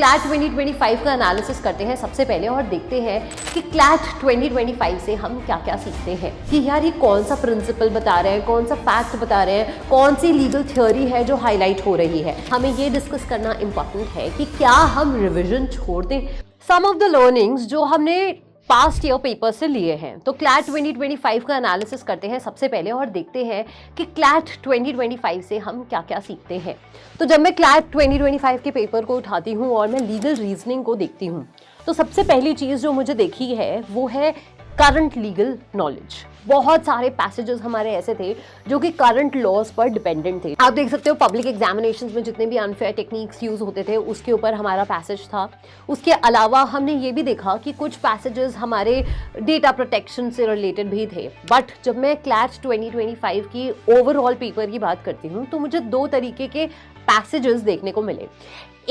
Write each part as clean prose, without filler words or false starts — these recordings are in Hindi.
क्लैट 2025 का एनालिसिस करते हैं सबसे पहले और देखते हैं कि क्लैट 2025 से हम क्या क्या सीखते हैं कि यार ये कौन सा प्रिंसिपल बता रहे हैं, कौन सा फैक्ट बता रहे हैं, कौन सी लीगल थ्योरी है जो हाईलाइट हो रही है। हमें ये डिस्कस करना इंपॉर्टेंट है कि क्या हम रिविजन छोड़ दें सम ऑफ द लर्निंग्स जो हमने पास्ट ईयर पेपर से लिए हैं। तो क्लैट 2025 का एनालिसिस करते हैं सबसे पहले और देखते हैं कि क्लैट 2025 से हम क्या क्या सीखते हैं। तो जब मैं क्लैट 2025 के पेपर को उठाती हूँ और मैं लीगल रीजनिंग को देखती हूँ तो सबसे पहली चीज़ जो मुझे देखी है वो है करंट लीगल नॉलेज। बहुत सारे पैसेजेस हमारे ऐसे थे जो कि करंट लॉज पर डिपेंडेंट थे। आप देख सकते हो पब्लिक एग्जामिनेशंस में जितने भी अनफेयर टेक्निक्स यूज होते थे उसके ऊपर हमारा पैसेज था। उसके अलावा हमने ये भी देखा कि कुछ पैसेजेस हमारे डेटा प्रोटेक्शन से रिलेटेड भी थे। बट जब मैं क्लैट 2025 की ओवरऑल पेपर की बात करती हूँ तो मुझे दो तरीके के पैसेजेस देखने को मिले।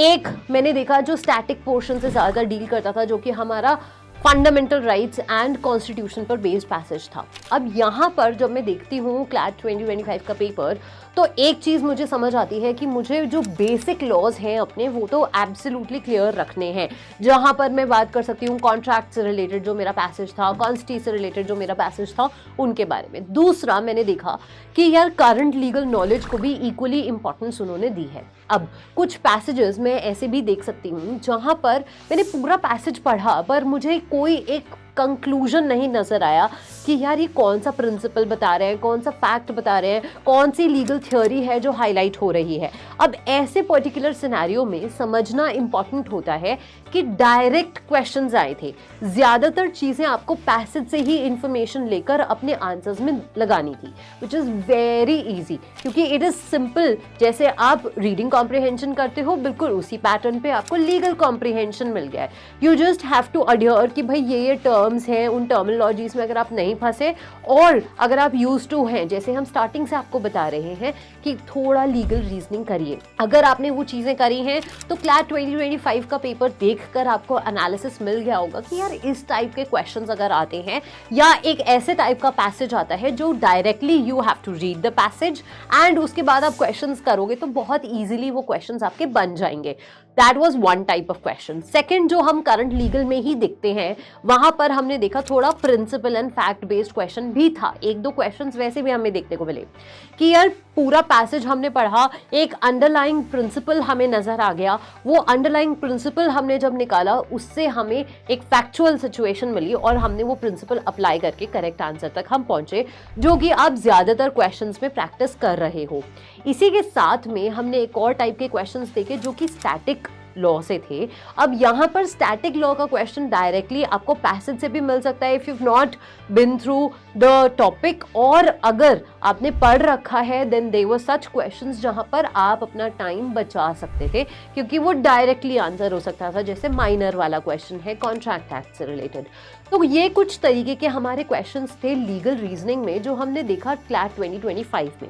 एक मैंने देखा जो स्टैटिक पोर्शन से ज़्यादा डील करता था, जो कि हमारा फंडामेंटल राइट्स एंड कॉन्स्टिट्यूशन पर बेस्ड पैसेज था। अब यहाँ पर जब मैं देखती हूँ क्लैट 2025 का पेपर तो एक चीज़ मुझे समझ आती है कि मुझे जो बेसिक लॉज हैं अपने वो तो एब्सोल्युटली क्लियर रखने हैं। जहाँ पर मैं बात कर सकती हूँ कॉन्ट्रैक्ट से रिलेटेड जो मेरा पैसेज था, कॉन्स्टी से रिलेटेड जो मेरा पैसेज था, उनके बारे में। दूसरा मैंने देखा कि यार करंट लीगल नॉलेज को भी इक्वली इंपॉर्टेंस उन्होंने दी है। अब कुछ पैसेजेस मैं ऐसे भी देख सकती हूँ जहाँ पर मैंने पूरा पैसेज पढ़ा पर मुझे कोई एक कंक्लूजन नहीं नजर आया कि यार ये कौन सा प्रिंसिपल बता रहे हैं, कौन सा फैक्ट बता रहे हैं, कौन सी लीगल थ्योरी है जो हाईलाइट हो रही है। अब ऐसे पर्टिकुलर सिनेरियो में समझना इंपॉर्टेंट होता है कि डायरेक्ट क्वेश्चंस आए थे। ज्यादातर चीजें आपको पैसेज से ही इंफॉर्मेशन लेकर अपने आंसर्स में लगानी थी, विच इज वेरी इजी क्योंकि इट इज सिंपल। जैसे आप रीडिंग कॉम्प्रिहेंशन करते हो बिल्कुल उसी पैटर्न पे आपको लीगल कॉम्प्रिहेंशन मिल गया है। You just have to adhere कि भाई ये टर्म्स हैं, उन टर्मिनोलॉजीज में अगर आप नहीं फंसे और अगर आप यूज टू हैं, जैसे हम स्टार्टिंग से आपको बता रहे हैं कि थोड़ा लीगल रीजनिंग करिए। अगर आपने वो चीजें करी हैं तो क्लैट 2025 का पेपर देखकर आपको एनालिसिस मिल गया होगा कि यार इस टाइप के क्वेश्चंस अगर आते हैं या एक ऐसे टाइप का पैसेज आता है जो directly you have to read the passage and उसके बाद आप क्वेश्चंस करोगे तो बहुत ईजिली वो क्वेश्चंस आपके बन जाएंगे। That was one type of question. Second जो हम करंट लीगल में ही देखते हैं वहां पर हमने देखा थोड़ा principle and fact based question भी था। एक दो क्वेश्चंस वैसे भी हमें देखने को मिले कि यार पूरा पैसेज हमने पढ़ा, एक अंडरलाइंग प्रिंसिपल हमें नजर आ गया। वो अंडरलाइंग प्रिंसिपल हमने जब निकाला उससे हमें एक फैक्चुअल सिचुएशन मिली और हमने वो प्रिंसिपल अप्लाई करके करेक्ट आंसर तक हम पहुंचे, जो कि आप ज्यादातर क्वेश्चंस में प्रैक्टिस कर रहे हो। इसी के साथ में हमने एक और टाइप के क्वेश्चंस देखे जो कि स्टैटिक लॉ से थे। अब यहाँ पर स्टैटिक लॉ का क्वेश्चन डायरेक्टली आपको पैसेज से भी मिल सकता है if you not been through the topic, और अगर आपने पढ़ रखा है then there were such questions जहाँ पर आप अपना टाइम बचा सकते थे क्योंकि वो डायरेक्टली आंसर हो सकता था, जैसे माइनर वाला क्वेश्चन है कॉन्ट्रैक्ट एक्ट से रिलेटेड। तो ये कुछ तरीके के हमारे क्वेश्चंस थे लीगल रीजनिंग में जो हमने देखा क्लैट 2025 में।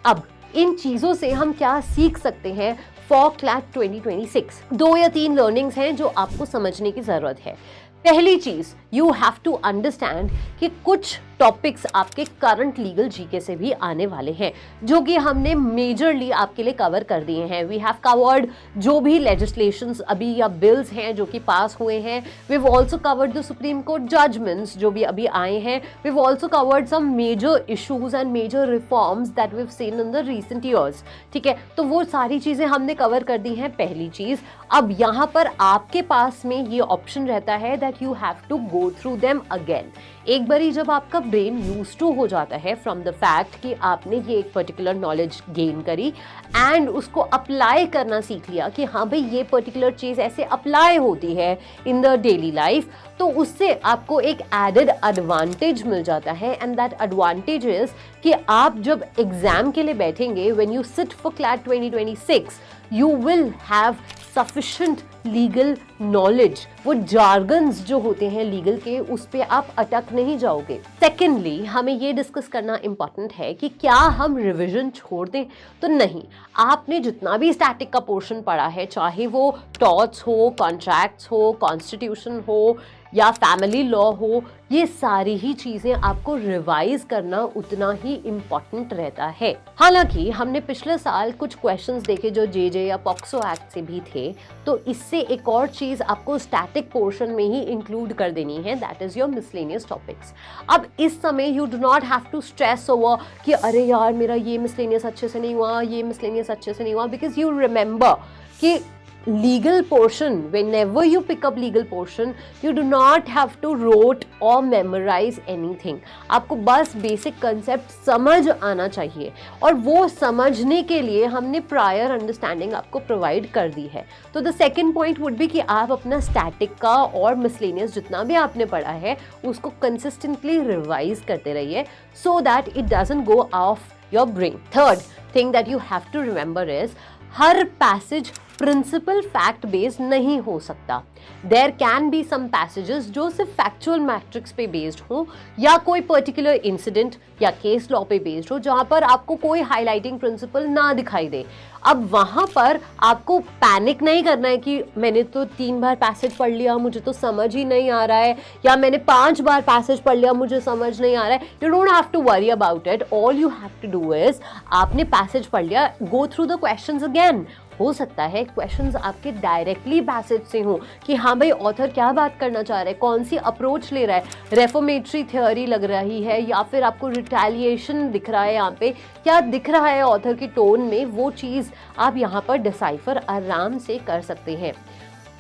अब इन चीज़ों से हम क्या सीख सकते हैं फॉर क्लैट 2026? 2 या 3 लर्निंग्स हैं जो आपको समझने की ज़रूरत है। पहली चीज़, यू हैव टू अंडरस्टैंड कि कुछ टॉपिक्स आपके करंट लीगल जीके से भी आने वाले हैं जो कि हमने मेजरली आपके लिए कवर कर दिए हैं। वी हैव कवर्ड जो भी लेजिस्लेशंस अभी या बिल्स हैं जो कि पास हुए हैं। We have also covered the Supreme Court judgments जो भी अभी आए हैं। We have also covered some major issues and major reforms that we have seen in the recent years. ठीक है, तो वो सारी चीज़ें हमने कवर कर दी हैं। पहली चीज़, अब यहाँ पर आपके पास में ये ऑप्शन रहता है that you have to go through them again. एक बारी जब आपका ब्रेन यूज टू हो जाता है फ्रॉम द फैक्ट कि आपने ये एक पर्टिकुलर नॉलेज गेन करी एंड उसको अप्लाई करना सीख लिया कि हाँ भाई ये पर्टिकुलर चीज़ ऐसे अप्लाई होती है इन द डेली लाइफ, तो उससे आपको एक एडेड एडवांटेज मिल जाता है। एंड दैट एडवांटेज इज कि आप जब एग्जाम के लिए बैठेंगे when you sit for CLAT 2026 you will have sufficient legal knowledge. वो जार्गन्स जो होते हैं लीगल के उस पे आप अटक नहीं जाओगे। सेकेंडली, हमें ये डिस्कस करना इंपॉर्टेंट है कि क्या हम रिवीजन छोड़ दें? तो नहीं, आपने जितना भी स्टैटिक का पोर्शन पढ़ा है, चाहे वो टॉर्ट्स हो, कॉन्ट्रैक्ट्स हो, कॉन्स्टिट्यूशन हो या फैमिली लॉ हो, ये सारी ही चीजें आपको रिवाइज करना उतना ही इम्पोर्टेंट रहता है। हालांकि हमने पिछले साल कुछ क्वेश्चंस देखे जो जेजे या पॉक्सो एक्ट से भी थे, तो इससे एक और चीज आपको स्टैटिक पोर्शन में ही इंक्लूड कर देनी है, that is your miscellaneous topics. अब इस समय you do not have to stress over कि अरे यार मेरा ये मिसलेनियस अच्छे से नहीं हुआ, ये मिसलेनियस अच्छे से नहीं हुआ, बिकॉज यू रिमेंबर कि legal portion, whenever you pick up legal portion, you do not have to rote or memorize anything. आपको बस बेसिक कंसेप्ट समझ आना चाहिए, और वो समझने के लिए हमने प्रायर अंडरस्टैंडिंग आपको प्रोवाइड कर दी है। तो the second point would be कि आप अपना स्टैटिक का और मिसलेनियस जितना भी आपने पढ़ा है उसको कंसिस्टेंटली रिवाइज करते रहिए, so that it doesn't go off your brain. Third thing that you have to remember is, हर पैसेज प्रिंसिपल फैक्ट बेस्ड नहीं हो सकता। There can be some passages जो सिर्फ फैक्चुअल मैट्रिक्स पे बेस्ड हो, या कोई पर्टिकुलर इंसिडेंट या केस लॉ पे बेस्ड हो जहाँ पर आपको कोई हाईलाइटिंग प्रिंसिपल ना दिखाई दे। अब वहाँ पर आपको पैनिक नहीं करना है कि मैंने तो 3 बार पैसेज पढ़ लिया, मुझे तो समझ ही नहीं आ रहा है, या मैंने 5 बार पैसेज पढ़ लिया, मुझे समझ नहीं आ रहा है। You don't have to worry about it. All you have to do is, आपने पैसेज पढ़ लिया, go through the questions again. हो सकता है क्वेश्चंस आपके डायरेक्टली पैसेज से हों कि हाँ भाई ऑथर क्या बात करना चाह रहा है, कौन सी अप्रोच ले रहा है, रेफॉर्मेटरी थ्योरी लग रही है या फिर आपको रिटेलिएशन दिख रहा है, यहाँ पे क्या दिख रहा है ऑथर की टोन में, वो चीज़ आप यहाँ पर डिसाइफर आराम से कर सकते हैं।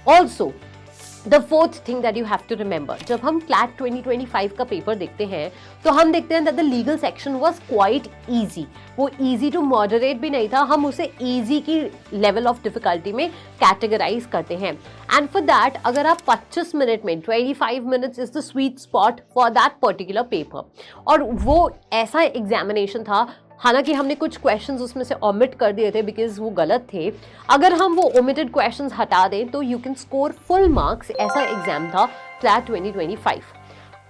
Also the fourth thing that you have to remember, जब हम क्लैट 2025 का पेपर देखते हैं तो हम देखते हैं that the legal section was quite easy. वो ईजी टू मॉडरेट भी नहीं था, हम उसे ईजी की लेवल ऑफ डिफिकल्टी में कैटेगराइज करते हैं। एंड फॉर दैट अगर आप 25 मिनट में 25 minutes is the sweet spot for that particular paper, और वो ऐसा एग्जामिनेशन था, हालांकि हमने कुछ क्वेश्चंस उसमें से ओमिट कर दिए थे बिकॉज वो गलत थे। अगर हम वो ओमिटेड क्वेश्चंस हटा दें तो you can score full marks. ऐसा एग्जाम था क्लैट 2025।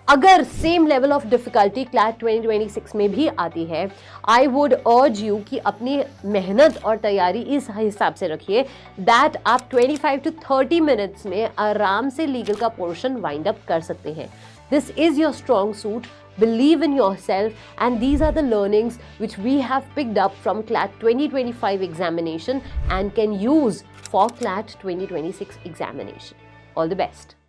अगर same level of difficulty CLAT 2026 में भी आती है, आई वुड अर्ज यू कि अपनी मेहनत और तैयारी इस हिसाब से रखिए दैट आप 25 to 30 मिनट्स में आराम से लीगल का पोर्शन वाइंड अप कर सकते हैं। This is your strong suit. Believe in yourself, and these are the learnings which we have picked up from CLAT 2025 examination and can use for CLAT 2026 examination. All the best.